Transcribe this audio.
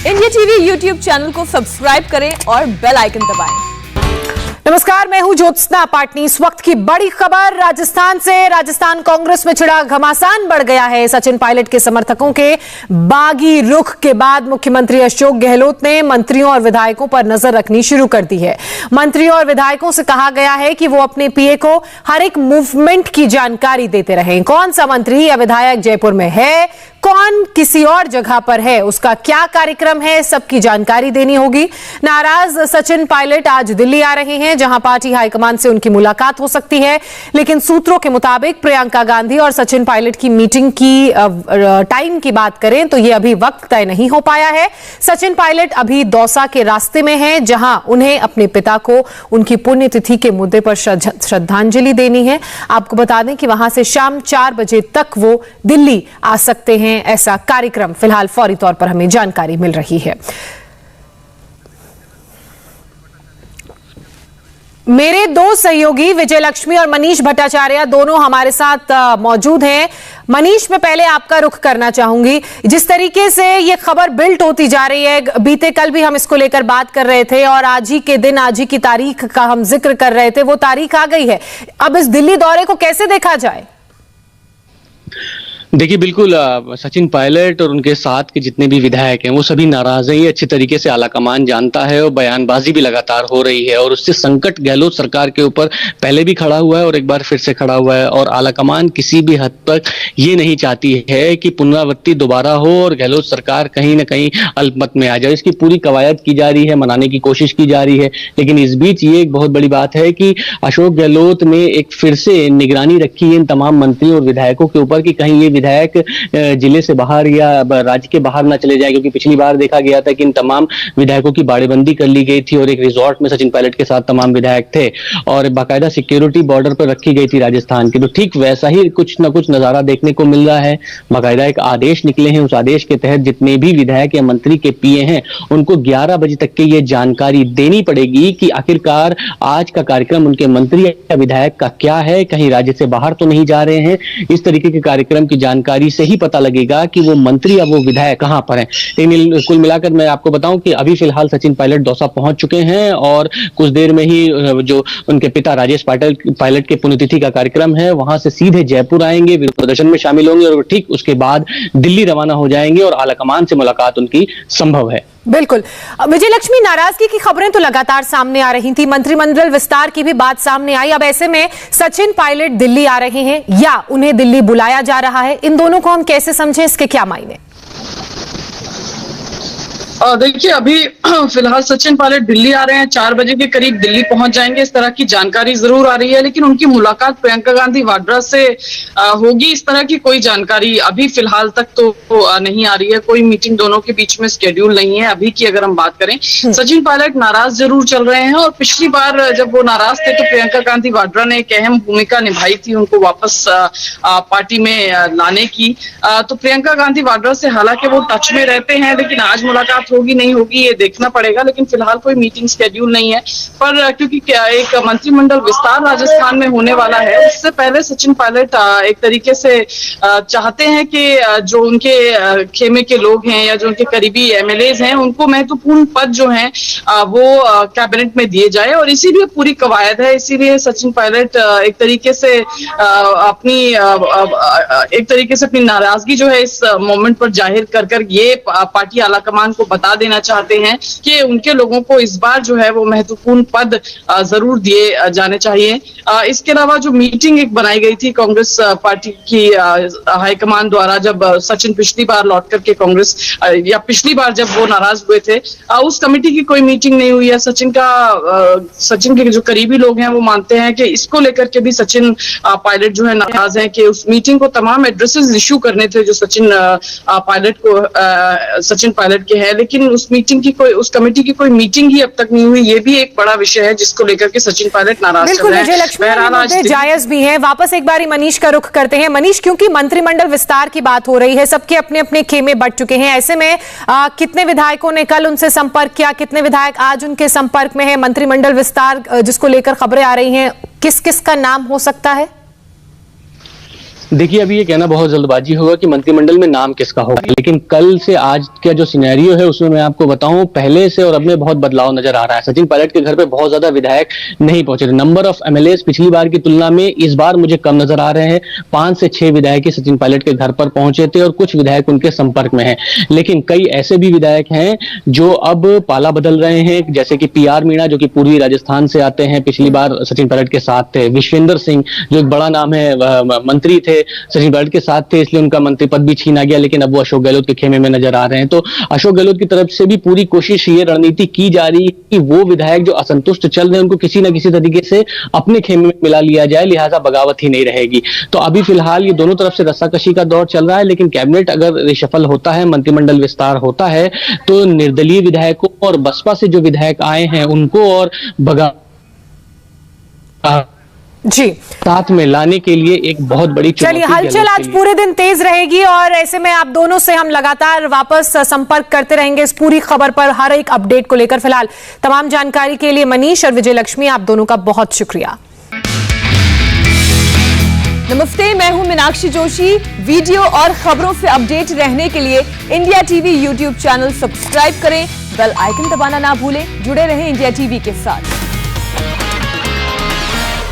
India TV YouTube channel को subscribe करें और बेल आइकन दबाएं। नमस्कार, मैं हूं ज्योत्सना पाटनी। इस वक्त की बड़ी खबर राजस्थान से। राजस्थान कांग्रेस में छिड़ा घमासान बढ़ गया है। सचिन पायलट के समर्थकों के बागी रुख के बाद मुख्यमंत्री अशोक गहलोत ने मंत्रियों और विधायकों पर नजर रखनी शुरू कर दी है। मंत्रियों और विधायकों से कहा गया है कि वो अपने पीए को हर एक मूवमेंट की जानकारी देते रहें। कौन सा मंत्री या विधायक जयपुर में है, कौन किसी और जगह पर है, उसका क्या कार्यक्रम है, सबकी जानकारी देनी होगी। नाराज सचिन पायलट आज दिल्ली आ रहे हैं, जहां पार्टी हाईकमान से उनकी मुलाकात हो सकती है। लेकिन सूत्रों के मुताबिक प्रियंका गांधी और सचिन पायलट की मीटिंग की टाइम की बात करें तो यह अभी वक्त तय नहीं हो पाया है। सचिन पायलट अभी दौसा के रास्ते में हैं, जहां उन्हें अपने पिता को उनकी पुण्यतिथि के मुद्दे पर श्रद्धांजलि देनी है। आपको बता दें कि वहां से शाम 4 बजे तक वो दिल्ली आ सकते हैं। ऐसा कार्यक्रम फिलहाल फौरी तौर पर हमें जानकारी मिल रही है। मेरे दो सहयोगी विजय लक्ष्मी और मनीष भट्टाचार्य दोनों हमारे साथ मौजूद हैं। मनीष, मैं पहले आपका रुख करना चाहूंगी। जिस तरीके से ये खबर बिल्ट होती जा रही है, बीते कल भी हम इसको लेकर बात कर रहे थे और आज ही के दिन, आज ही की तारीख का हम जिक्र कर रहे थे, वो तारीख आ गई है। अब इस दिल्ली दौरे को कैसे देखा जाए? देखिए, बिल्कुल सचिन पायलट और उनके साथ के जितने भी विधायक हैं वो सभी नाराज हैं। ये अच्छी तरीके से आलाकमान जानता है और बयानबाजी भी लगातार हो रही है और उससे संकट गहलोत सरकार के ऊपर पहले भी खड़ा हुआ है और एक बार फिर से खड़ा हुआ है। और आलाकमान किसी भी हद तक ये नहीं चाहती है कि पुनरावृत्ति दोबारा हो और गहलोत सरकार कहीं ना कहीं अल्पमत में आ जाए। इसकी पूरी कवायद की जा रही है, मनाने की कोशिश की जा रही है। लेकिन इस बीच ये एक बहुत बड़ी बात है कि अशोक गहलोत ने एक फिर से निगरानी रखी है इन तमाम मंत्रियों और विधायकों के ऊपर कि कहीं ये विधायक जिले से बाहर या राज्य के बाहर ना चले जाए, क्योंकि पिछली बार देखा गया था कि इन तमाम विधायकों की बाड़ेबंदी कर ली गई थी और एक रिजॉर्ट में सचिन पायलट के साथ तमाम विधायक थे और बाकायदा सिक्योरिटी बॉर्डर पर रखी गई थी राजस्थान की। तो ठीक वैसा ही कुछ ना कुछ नजारा देखने को मिल रहा है। बाकायदा एक आदेश निकले हैं, उस आदेश के तहत जितने भी विधायक या मंत्री के पीए हैं उनको 11 बजे तक के ये जानकारी देनी पड़ेगी कि आखिरकार आज का कार्यक्रम उनके मंत्री या विधायक का क्या है, कहीं राज्य से बाहर तो नहीं जा रहे हैं। इस तरीके के कार्यक्रम की जानकारी से ही पता लगेगा कि वो मंत्री या वो विधायक कहां पर हैं। लेकिन कुल मिलाकर मैं आपको बताऊं कि अभी फिलहाल सचिन पायलट दौसा पहुंच चुके हैं और कुछ देर में ही जो उनके पिता राजेश पायलट के पुण्यतिथि का कार्यक्रम है वहां से सीधे जयपुर आएंगे, विरोध प्रदर्शन में शामिल होंगे और ठीक उसके बाद दिल्ली रवाना हो जाएंगे और आलाकमान से मुलाकात उनकी संभव है। बिल्कुल। विजय लक्ष्मी, नाराजगी की खबरें तो लगातार सामने आ रही थी, मंत्रिमंडल विस्तार की भी बात सामने आई। अब ऐसे में सचिन पायलट दिल्ली आ रहे हैं या उन्हें दिल्ली बुलाया जा रहा है, इन दोनों को हम कैसे समझें, इसके क्या मायने? देखिए, अभी फिलहाल सचिन पायलट दिल्ली आ रहे हैं, 4 बजे के करीब दिल्ली पहुंच जाएंगे, इस तरह की जानकारी जरूर आ रही है। लेकिन उनकी मुलाकात प्रियंका गांधी वाड्रा से होगी, इस तरह की कोई जानकारी अभी फिलहाल तक तो नहीं आ रही है। कोई मीटिंग दोनों के बीच में स्केड्यूल नहीं है अभी की। अगर हम बात करें, सचिन पायलट नाराज जरूर चल रहे हैं और पिछली बार जब वो नाराज थे तो प्रियंका गांधी वाड्रा ने एक अहम भूमिका निभाई थी उनको वापस पार्टी में लाने की। तो प्रियंका गांधी वाड्रा से हालांकि वो टच में रहते हैं, लेकिन आज मुलाकात होगी नहीं होगी ये देखना पड़ेगा। लेकिन फिलहाल कोई मीटिंग स्केड्यूल नहीं है। पर क्योंकि एक मंत्रिमंडल विस्तार राजस्थान में होने वाला है, उससे पहले सचिन पायलट एक तरीके से चाहते हैं कि जो उनके खेमे के लोग हैं या जो उनके करीबी एमएलएज हैं उनको महत्वपूर्ण पद जो हैं वो कैबिनेट में दिए जाए और इसीलिए पूरी कवायद है। इसीलिए सचिन पायलट एक तरीके से अपनी नाराजगी जो है इस मोमेंट पर जाहिर कर ये पार्टी आलाकमान को बता देना चाहते हैं कि उनके लोगों को इस बार जो है वो महत्वपूर्ण पद जरूर दिए जाने चाहिए। इसके अलावा जो मीटिंग एक बनाई गई थी कांग्रेस पार्टी की हाईकमान द्वारा, जब सचिन पिछली बार लौट करके कांग्रेस या पिछली बार जब वो नाराज हुए थे, उस कमेटी की कोई मीटिंग नहीं हुई है। सचिन के जो करीबी लोग हैं वो मानते हैं कि इसको लेकर के भी सचिन पायलट जो है नाराज हैं कि उस मीटिंग को तमाम एड्रेसेस इश्यू करने थे जो सचिन पायलट के हैं, लेकिन उस कमेटी की कोई मीटिंग ही अब तक नहीं हुई। ये भी एक बड़ा विषय है जिसको लेकर के सचिन पायलट नाराज चल रहे हैं। मुद्दे जायज भी हैं। वापस एक बारी मनीष का रुख करते हैं। मनीष, क्योंकि मंत्रिमंडल विस्तार की बात हो रही है, सबके अपने अपने खेमे बढ़ चुके हैं, ऐसे में कितने विधायकों ने कल उनसे संपर्क किया, कितने विधायक आज उनके संपर्क में है? मंत्रिमंडल विस्तार जिसको लेकर खबरें आ रही हैं, किस किस का नाम हो सकता है? देखिए, अभी ये कहना बहुत जल्दबाजी होगा कि मंत्रिमंडल में नाम किसका होगा, लेकिन कल से आज का जो सिनेरियो है उसमें मैं आपको बताऊं, पहले से और अब में बहुत बदलाव नजर आ रहा है। सचिन पायलट के घर पे बहुत ज्यादा विधायक नहीं पहुंचे थे। नंबर ऑफ एमएलए पिछली बार की तुलना में इस बार मुझे कम नजर आ रहे हैं। 5 से 6 विधायक सचिन पायलट के घर पर पहुंचे थे और कुछ विधायक उनके संपर्क में हैं। लेकिन कई ऐसे भी विधायक हैं जो अब पाला बदल रहे हैं, जैसे कि पीआर मीणा जो कि पूर्वी राजस्थान से आते हैं, पिछली बार सचिन पायलट के साथ थे। विश्वेंद्र सिंह जो एक बड़ा नाम है, मंत्री थे, सचिन पायलट के साथ थे, इसलिए उनका मंत्री पद भी छीना गया, लेकिन अब वो अशोक गहलोत के खेमे में नजर आ रहे हैं। तो अशोक गहलोत की तरफ से भी पूरी कोशिश, ये रणनीति की जा रही है कि वो विधायक जो असंतुष्ट चल रहे हैं उनको किसी ना किसी तरीके से अपने खेमे में मिला लिया जाए, लिहाजा बगावत ही नहीं रहेगी। तो अभी फिलहाल ये दोनों तरफ से रस्साकशी का दौर चल रहा है, लेकिन कैबिनेट अगर रिशफल होता है, मंत्रिमंडल विस्तार होता है, तो निर्दलीय विधायकों और बसपा से जो विधायक आए हैं उनको और जी साथ में लाने के लिए एक बहुत बड़ी चुनौती। चलिए, हलचल आज पूरे दिन तेज रहेगी और ऐसे में आप दोनों से हम लगातार वापस संपर्क करते रहेंगे इस पूरी खबर पर, हर एक अपडेट को लेकर। फिलहाल तमाम जानकारी के लिए मनीष और विजय लक्ष्मी, आप दोनों का बहुत शुक्रिया। नमस्ते, मैं हूं मीनाक्षी जोशी। वीडियो और खबरों से अपडेट रहने के लिए India TV YouTube channel subscribe करें, बेल आइकन दबाना ना भूलें। जुड़े रहें इंडिया टीवी के साथ।